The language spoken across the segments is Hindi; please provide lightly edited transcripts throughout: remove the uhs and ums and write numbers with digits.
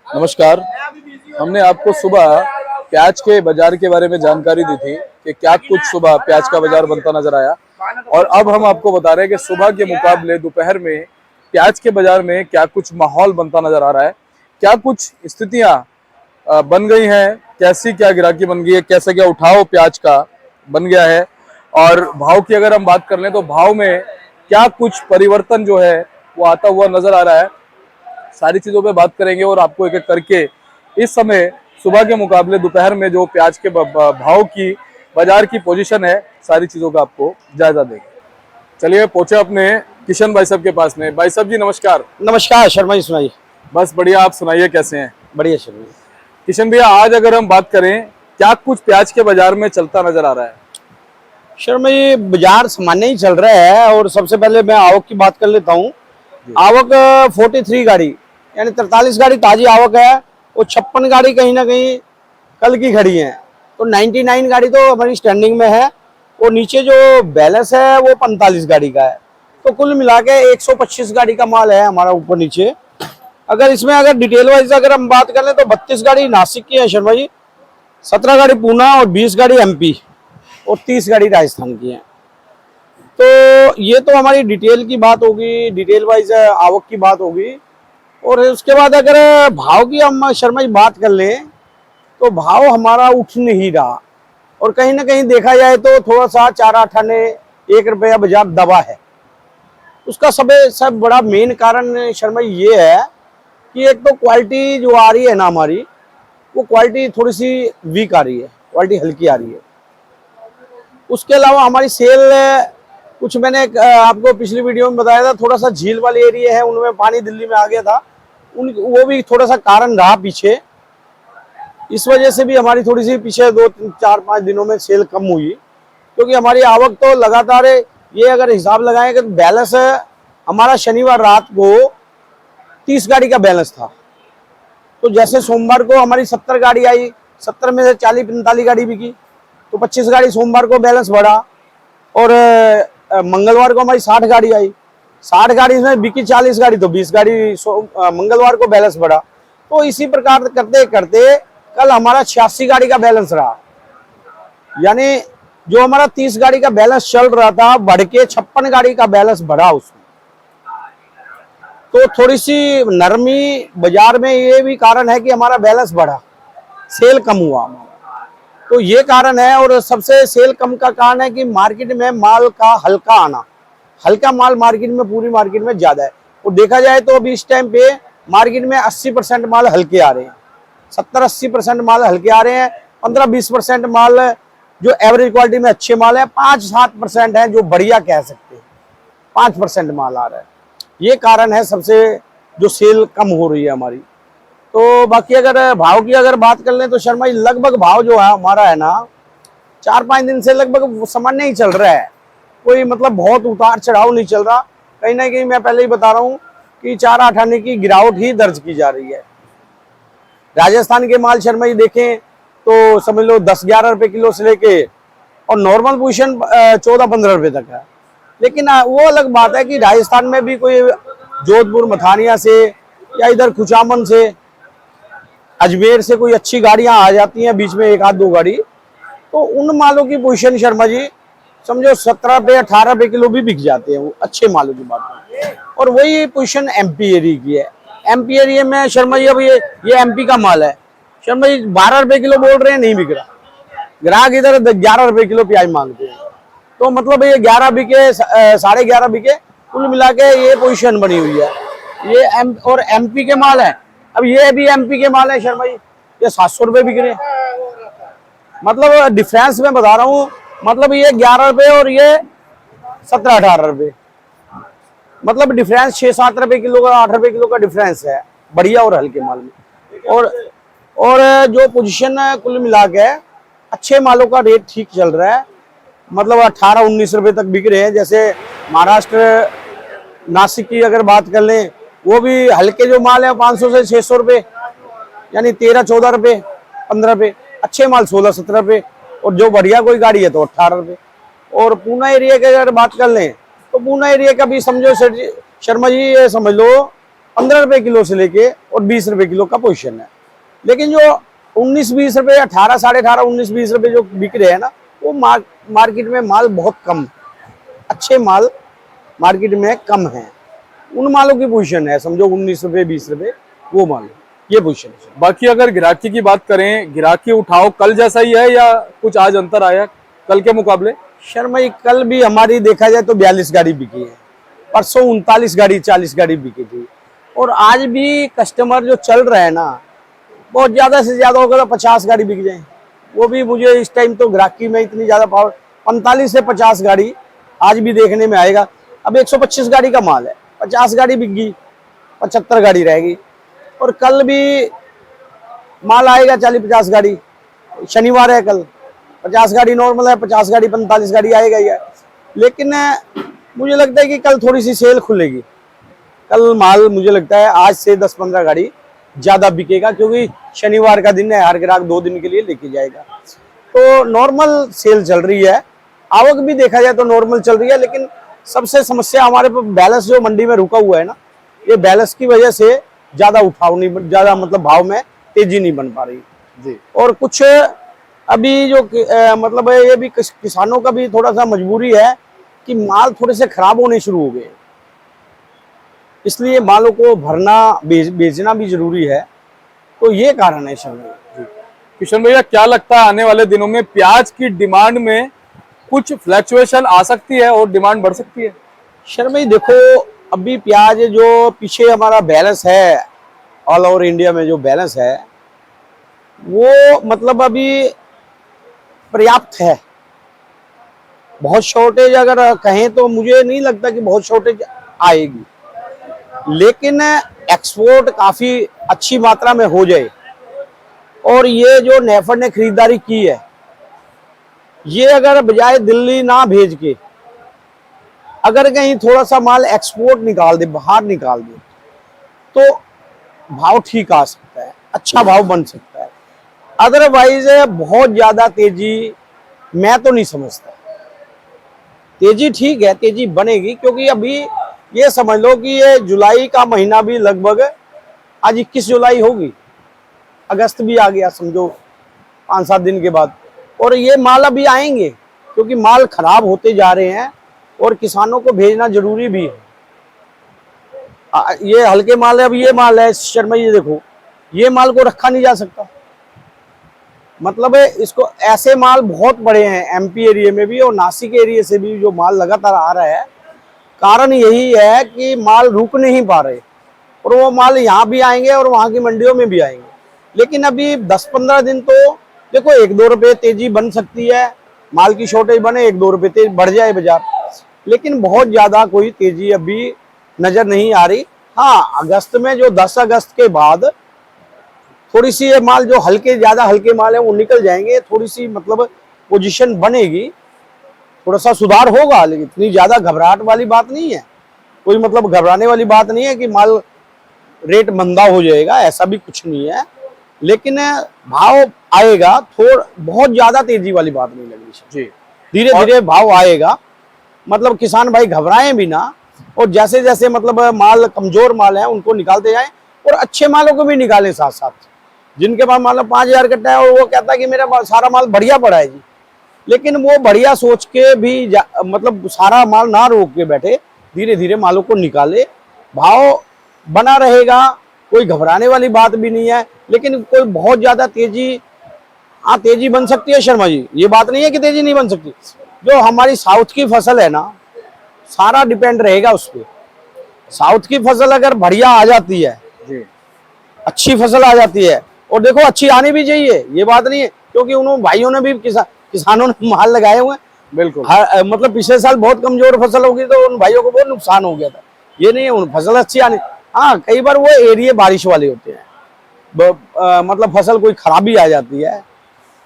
नमस्कार। हमने आपको सुबह प्याज के बाजार के बारे में जानकारी दी थी कि क्या कुछ सुबह प्याज का बाजार बनता नजर आया, और अब हम आपको बता रहे हैं कि सुबह के मुकाबले दोपहर में प्याज के बाजार में क्या कुछ माहौल बनता नजर आ रहा है, क्या कुछ स्थितियां बन गई हैं, कैसी क्या गिराकी बन गई है, कैसा क्या उठाव प्याज का बन गया है, और भाव की अगर हम बात कर लें तो भाव में क्या कुछ परिवर्तन जो है वो आता हुआ नजर आ रहा है। सारी चीजों पे बात करेंगे और आपको एक एक करके इस समय सुबह के मुकाबले दोपहर में जो प्याज के भाव की बाजार की पोजीशन है, सारी चीजों का आपको जायजा देंगे। चलिए पहुंचे अपने किशन भाई साहब के पास में। भाई साहब जी नमस्कार। नमस्कार शर्मा जी, सुनाइए। बस बढ़िया, आप सुनाइए कैसे हैं? बढ़िया शर्मा जी। किशन भैया, आज अगर हम बात करें क्या कुछ प्याज के बाजार में चलता नजर आ रहा है? शर्मा जी, बाजार सामान्य ही चल रहा है। और सबसे पहले मैं आवक की बात कर लेता हूँ। आवक 43 गाड़ी यानी 43 गाड़ी ताजी आवक है, और 56 गाड़ी कहीं ना कहीं कल की खड़ी है। तो 99 गाड़ी तो हमारी स्टैंडिंग में है, और नीचे जो बैलेंस है वो 45 गाड़ी का है। तो कुल मिला के 125 गाड़ी का माल है हमारा ऊपर नीचे। अगर डिटेल वाइज अगर हम बात कर लें तो 32 गाड़ी नासिक की है शर्मा जी, 17 गाड़ी पूना और 20 गाड़ी एमपी और 30 गाड़ी राजस्थान की है। तो ये तो हमारी डिटेल की बात होगी, डिटेल वाइज आवक की बात होगी। और उसके बाद अगर भाव की हम शर्मा जी बात कर लें तो भाव हमारा उठ नहीं रहा, और कहीं ना कहीं देखा जाए तो थोड़ा सा 4-8 आने 1 रुपया बाजार दबा है। उसका सब बड़ा मेन कारण शर्मा जी ये है कि एक तो क्वालिटी जो आ रही है ना हमारी, वो क्वालिटी थोड़ी सी वीक आ रही है, क्वालिटी हल्की आ रही है। उसके अलावा हमारी सेल कुछ मैंने आपको पिछली वीडियो में बताया था, थोड़ा सा झील वाले एरिया है उनमें पानी दिल्ली में आ गया था, वो भी थोड़ा सा कारण रहा पीछे। इस वजह से भी हमारी थोड़ी सी पीछे 2-4-5 दिनों में सेल कम हुई, क्योंकि हमारी आवक तो लगातार ये अगर हिसाब लगाएं कि बैलेंस हमारा शनिवार रात को 30 गाड़ी का बैलेंस था। तो जैसे सोमवार को हमारी 70 गाड़ी आई, 70 में से 40-45 गाड़ी बिकी, तो 25 गाड़ी सोमवार को बैलेंस बढ़ा। और मंगलवार को हमारी 60 गाड़ी आई, 60 गाड़ी में बिकी 40 गाड़ी, तो 20 गाड़ी मंगलवार को बैलेंस बढ़ा। तो इसी प्रकार करते करते कल हमारा 86 गाड़ी का बैलेंस रहा, यानी जो हमारा 30 गाड़ी का बैलेंस चल रहा था बढ़ के 56 गाड़ी का बैलेंस बढ़ा उसमें। तो थोड़ी सी नरमी बाजार में ये भी कारण है कि हमारा बैलेंस बढ़ा, सेल कम हुआ। तो ये कारण है। और सबसे सेल कम का कारण है कि मार्केट में माल का हल्का आना, हल्का माल मार्केट में पूरी मार्केट में ज्यादा है। और देखा जाए तो अभी इस टाइम पे मार्केट में 80% माल हल्के आ रहे हैं, 70-80% माल हल्के आ रहे हैं। 15-20% माल जो एवरेज क्वालिटी में अच्छे माल है, 5-7% है जो बढ़िया कह सकते हैं, 5% माल आ रहा है। ये कारण है सबसे जो सेल कम हो रही है हमारी। तो बाकी अगर भाव की अगर बात कर लें तो शर्मा जी, लगभग भाव जो है हमारा है ना 4-5 दिन से लगभग सामान्य ही चल रहा है, कोई मतलब बहुत उतार चढ़ाव नहीं चल रहा। कहीं ना कहीं मैं पहले ही बता रहा हूँ कि 4-8 आने की गिरावट ही दर्ज की जा रही है। राजस्थान के माल शर्मा जी देखें तो समझ लो 10-11 रुपए किलो से लेके और नॉर्मल पोजीशन 14-15 रुपए तक है। लेकिन वो अलग बात है कि राजस्थान में भी कोई जोधपुर मथानिया से या इधर खुचामन से अजमेर से कोई अच्छी गाड़ियां आ जाती हैं बीच में, 1-2 गाड़ी, तो उन मालों की पोजीशन शर्मा जी समझो 17 रुपए 18 रुपए किलो भी बिक जाते हैं, वो अच्छे मालों की बात है। और वही पोजीशन एमपी एरिया की है। एमपी एरिया में शर्मा जी अब ये एमपी का माल है शर्मा जी, 12 रुपए किलो बोल रहे हैं, नहीं बिक रहा। ग्राहक इधर 11 रुपए किलो प्याज मांगते हैं। तो मतलब ये 11 बिके, 11.5 बिके, कुल मिला के ये पोजीशन बनी हुई है। ये और एमपी के माल है। अब ये भी एमपी के माल है शर्मा जी, ये 700 रुपए बिक रहे हैं। मतलब डिफरेंस में बता रहा हूँ, मतलब ये 11 रुपए और ये 17-18 रुपए, मतलब डिफरेंस 6-7 रुपए किलो का, 8 रुपए किलो का डिफरेंस है बढ़िया और हल्के माल में। और जो पोजीशन है कुल मिला के अच्छे मालों का रेट ठीक चल रहा है, मतलब 18-19 रुपए तक बिक रहे हैं। जैसे महाराष्ट्र नासिक की अगर बात कर लें, वो भी हल्के जो माल है 500 से 600 रुपए, यानी 13-14 रुपए, 15 रुपए। अच्छे माल 16-17 रुपए, और जो बढ़िया कोई गाड़ी है तो 18 रुपए। और पूना एरिया की अगर बात कर लें तो पूना एरिया का भी समझो शर्मा जी, ये समझ लो 15 रुपए किलो से लेके और 20 रुपए किलो का पोजीशन है। लेकिन जो 19-20 रुपए, 18, 18.5, 19-20 रुपए जो बिक रहे हैं ना, वो मार्केट में माल बहुत कम है। अच्छे माल मार्केट में कम है। उन मालों की पोजीशन है, समझो 19 रुपए 20 रुपए, वो माल ये पोजीशन है। बाकी अगर गिराकी की बात करें, गिराकी उठाओ कल जैसा ही है या कुछ आज अंतर आया कल के मुकाबले? शर्मा जी, कल भी हमारी देखा जाए तो 42 गाड़ी बिकी है, परसों 39 गाड़ी 40 गाड़ी बिकी थी, और आज भी कस्टमर जो चल रहे हैं ना, बहुत ज्यादा से ज्यादा होगा तो 50 गाड़ी बिक जाए। वो भी मुझे इस टाइम तो ग्राहकी में इतनी ज्यादा पावर, 45 से 50 गाड़ी आज भी देखने में आएगा। अब 125 गाड़ी का माल है, 50 गाड़ी बिक गई, 75 गाड़ी रहेगी। और कल भी माल आएगा 40-50 गाड़ी, शनिवार है कल, 50 गाड़ी नॉर्मल है, 50 गाड़ी 45 गाड़ी आएगा ही है। लेकिन मुझे लगता है कि कल थोड़ी सी सेल खुलेगी। कल माल मुझे लगता है आज से 10-15 गाड़ी ज्यादा बिकेगा, क्योंकि शनिवार का दिन है, हर ग्राहक 2 दिन के लिए लेके जाएगा। तो नॉर्मल सेल चल रही है, आवक भी देखा जाए तो नॉर्मल चल रही है। लेकिन सबसे समस्या हमारे पास बैलेंस जो मंडी में रुका हुआ है ना, ये बैलेंस की वजह से ज्यादा उठाव नहीं, ज्यादा मतलब भाव में तेजी नहीं बन पा रही जी। और कुछ अभी जो मतलब ये भी किसानों का भी थोड़ा सा मजबूरी है कि माल थोड़े से खराब होने शुरू हो गए, इसलिए मालों को भरना बेचना भी जरूरी है। तो ये कारण है शर्मा। किशन भैया, क्या लगता है आने वाले दिनों में प्याज की डिमांड में कुछ फ्लक्चुएशन आ सकती है और डिमांड बढ़ सकती है? शर्मा जी देखो, अभी प्याज जो पीछे हमारा बैलेंस है, ऑल ओवर इंडिया में जो बैलेंस है, वो मतलब अभी पर्याप्त है। बहुत शॉर्टेज अगर कहें तो मुझे नहीं लगता कि बहुत शॉर्टेज आएगी, लेकिन एक्सपोर्ट काफी अच्छी मात्रा में हो जाए, और ये जो नेफेड ने खरीदारी की है, ये अगर बजाय दिल्ली ना भेज के अगर कहीं थोड़ा सा माल एक्सपोर्ट निकाल दे, बाहर निकाल दे, तो भाव ठीक आ सकता है, अच्छा भाव बन सकता है। अदरवाइज बहुत ज्यादा तेजी मैं तो नहीं समझता। तेजी ठीक है, तेजी बनेगी, क्योंकि अभी ये समझ लो कि ये जुलाई का महीना भी लगभग आज 21 जुलाई होगी, अगस्त भी आ गया समझो 5-7 दिन के बाद, और ये माल अभी आएंगे, क्योंकि माल खराब होते जा रहे हैं और किसानों को भेजना जरूरी भी है। ये हल्के माल है, अब ये माल है शर्मा, ये देखो, ये माल को रखा नहीं जा सकता। मतलब इसको ऐसे माल बहुत बड़े हैं एमपी एरिया में भी और नासिक एरिया से भी जो माल लगातार आ रहा है। कारण यही है कि माल रुक नहीं पा रहे, और वो माल यहाँ भी आएंगे और वहाँ की मंडियों में भी आएंगे। लेकिन अभी 10-15 दिन तो देखो 1-2 रुपये तेजी बन सकती है, माल की शॉर्टेज बने, 1-2 रुपये तेज बढ़ जाए बाजार, लेकिन बहुत ज्यादा कोई तेजी अभी नजर नहीं आ रही। हाँ, अगस्त में जो 10 अगस्त के बाद थोड़ी सी ये माल जो ज्यादा हल्के माल है वो निकल जाएंगे, थोड़ी सी मतलब पोजीशन बनेगी, थोड़ा सा सुधार होगा, लेकिन इतनी ज्यादा घबराहट वाली बात नहीं है, कोई मतलब घबराने वाली बात नहीं है कि माल रेट मंदा हो जाएगा, ऐसा भी कुछ नहीं है। लेकिन भाव आएगा, बहुत ज्यादा तेजी वाली बात नहीं लग रही जी, धीरे धीरे भाव आएगा। मतलब किसान भाई घबराएं भी ना, और जैसे जैसे मतलब माल कमजोर माल है उनको निकालते जाएं, और अच्छे मालों को भी निकालें साथ साथ। जिनके पास मान लो 5000 कट्टा है और वो कहता है कि मेरा सारा माल बढ़िया पड़ा है जी, लेकिन वो बढ़िया सोच के भी मतलब सारा माल ना रोक के बैठे, धीरे धीरे मालों को निकाले, भाव बना रहेगा, कोई घबराने वाली बात भी नहीं है। लेकिन कोई बहुत ज्यादा तेजी, हाँ तेजी बन सकती है शर्मा जी, ये बात नहीं है कि तेजी नहीं बन सकती। जो हमारी साउथ की फसल है ना, सारा डिपेंड रहेगा उस पर। साउथ की फसल अगर बढ़िया आ जाती है जी, अच्छी फसल आ जाती है, और देखो अच्छी आनी भी चाहिए, ये बात नहीं है, क्योंकि उन्होंने भाइयों ने भी किसानों ने माल लगाए हुए हैं। बिल्कुल, मतलब पिछले साल बहुत कमजोर फसल होगी तो उन भाइयों को बहुत नुकसान हो गया था। ये नहीं है, उन फसल अच्छी आनी, हाँ कई बार वो एरिया बारिश वाले होते हैं, मतलब फसल कोई खराबी आ जाती है,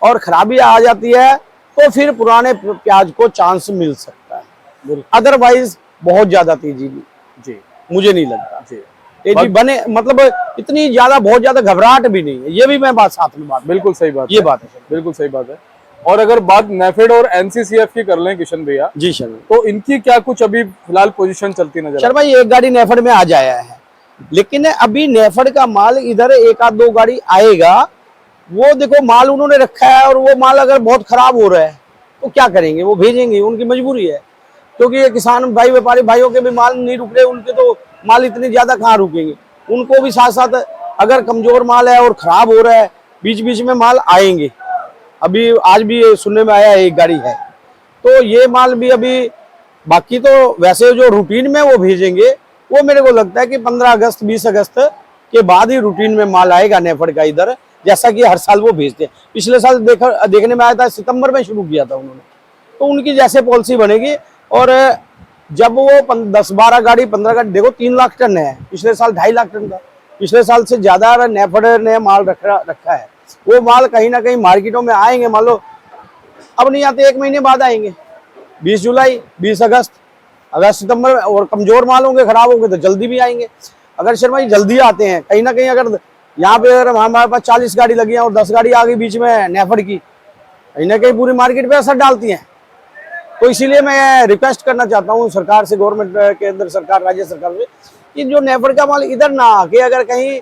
और खराबी आ जाती है तो फिर पुराने प्याज को चांस मिल सकता है। अदरवाइज बहुत ज्यादा तेजी जी मुझे नहीं लगता जी तेजी बने, मतलब इतनी ज्यादा बहुत ज्यादा घबराहट भी नहीं है, ये भी मैं बात साथ में बात, बिल्कुल सही बात, ये बात है, बिल्कुल सही बात है। और अगर बात नेफेड और एनसीसीएफ की कर लें किशन भैया जी, शर्मा, तो इनकी क्या कुछ अभी फिलहाल पोजीशन चलती नजर? शर्मा, एक गाड़ी नेफेड में आ जाया है, लेकिन अभी नेफेड का माल इधर एक आध दो गाड़ी आएगा, वो देखो माल उन्होंने रखा है और वो माल अगर बहुत खराब हो रहा है तो क्या करेंगे, वो भेजेंगे, उनकी मजबूरी है। क्योंकि ये किसान भाई व्यापारी भाइयों के भी माल नहीं रुक रहे, उनके तो माल इतनी ज्यादा कहाँ रुकेंगे, उनको भी साथ साथ अगर कमजोर माल है और खराब हो रहा है, बीच बीच में माल आएंगे। अभी आज भी सुनने में आया एक गाड़ी है, तो ये माल भी अभी, बाकी तो वैसे जो रूटीन में वो भेजेंगे, वो मेरे को लगता है कि 15 अगस्त 20 अगस्त के बाद ही रूटीन में माल आएगा नेफेड का इधर, जैसा कि हर साल वो भेजते हैं। पिछले साल देखने में आया था, सितंबर में शुरू किया था उन्होंने, तो उनकी जैसे पॉलिसी बनेगी। और जब वो 10-12 गाड़ी 15 गाड़ी, देखो 3 लाख टन है, पिछले साल 2.5 लाख टन था, पिछले साल से ज्यादा नेफेड ने माल रखा है। वो माल कहीं ना कहीं मार्केटों में आएंगे, मान लो अब नहीं आते, 1 महीने बाद आएंगे, 20 जुलाई 20 अगस्त सितंबर, और कमजोर माल होंगे, खराब होंगे तो जल्दी भी आएंगे। अगर शर्मा जी जल्दी आते हैं, कहीं ना कहीं अगर यहाँ पे अगर हमारे पास 40 गाड़ी लगी है और 10 गाड़ी आ गई बीच में नेफेड की, कहीं ना कहीं पूरी मार्केट पे असर डालती हैं। तो इसीलिए मैं रिक्वेस्ट करना चाहता हूँ सरकार से, गवर्नमेंट केंद्र सरकार राज्य सरकार से, कि जो नेफेड का माल इधर ना आके अगर कहीं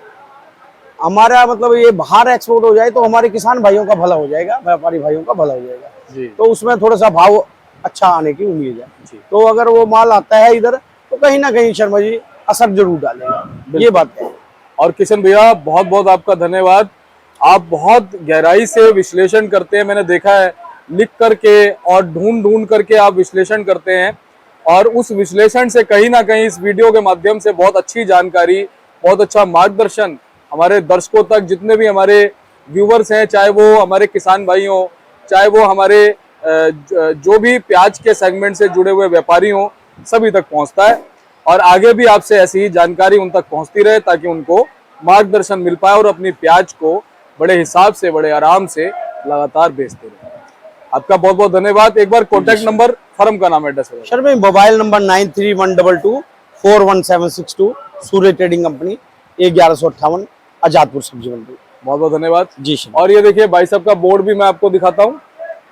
हमारा मतलब ये बाहर एक्सपोर्ट हो जाए तो हमारे किसान भाइयों का भला हो जाएगा, व्यापारी भाइयों का भला हो जाएगा जी। तो उसमें थोड़ा सा भाव अच्छा आने की उम्मीद है। तो अगर वो माल आता है इधर तो कहीं ना कहीं शर्मा जी असर जरूर डालेगा, ये बात है। और किशन भैया बहुत बहुत आपका धन्यवाद, आप बहुत गहराई से विश्लेषण करते हैं, मैंने देखा है लिख करके और ढूंढ करके आप विश्लेषण करते हैं, और उस विश्लेषण से कहीं ना कहीं इस वीडियो के माध्यम से बहुत अच्छी जानकारी, बहुत अच्छा मार्गदर्शन हमारे दर्शकों तक, जितने भी हमारे व्यूवर्स हैं, चाहे वो हमारे किसान भाई हों, चाहे वो हमारे जो भी प्याज के सेगमेंट से जुड़े हुए व्यापारी हों, सभी तक पहुंचता है। और आगे भी आपसे ऐसी ही जानकारी उन तक पहुंचती रहे, ताकि उनको मार्गदर्शन मिल पाए और अपनी प्याज को बड़े हिसाब से, बड़े आराम से लगातार बेचते रहे। आपका बहुत बहुत धन्यवाद। एक बार कॉन्टैक्ट नंबर, फर्म का नाम, एड्रेस सर में मोबाइल नंबर 9312241762, सूर्य ट्रेडिंग कंपनी, 1158 आजादपुर सब्जी मंडी। बहुत बहुत धन्यवाद जी सर। और ये देखिए भाई साहब का बोर्ड भी मैं आपको दिखाता हूँ,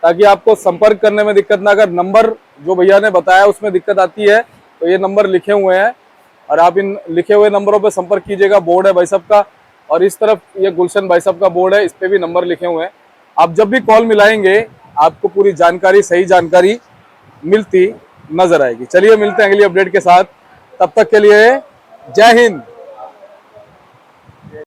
ताकि आपको संपर्क करने में दिक्कत ना, अगर नंबर जो भैया ने बताया उसमें दिक्कत आती है तो ये नंबर लिखे हुए हैं और आप इन लिखे हुए नंबरों पर संपर्क कीजिएगा। बोर्ड है भाई साहब का, और इस तरफ ये गुलशन भाई साहब का बोर्ड है, इस पे भी नंबर लिखे हुए हैं। आप जब भी कॉल मिलाएंगे आपको पूरी जानकारी, सही जानकारी मिलती नजर आएगी। चलिए मिलते हैं अगली अपडेट के साथ, तब तक के लिए जय हिंद।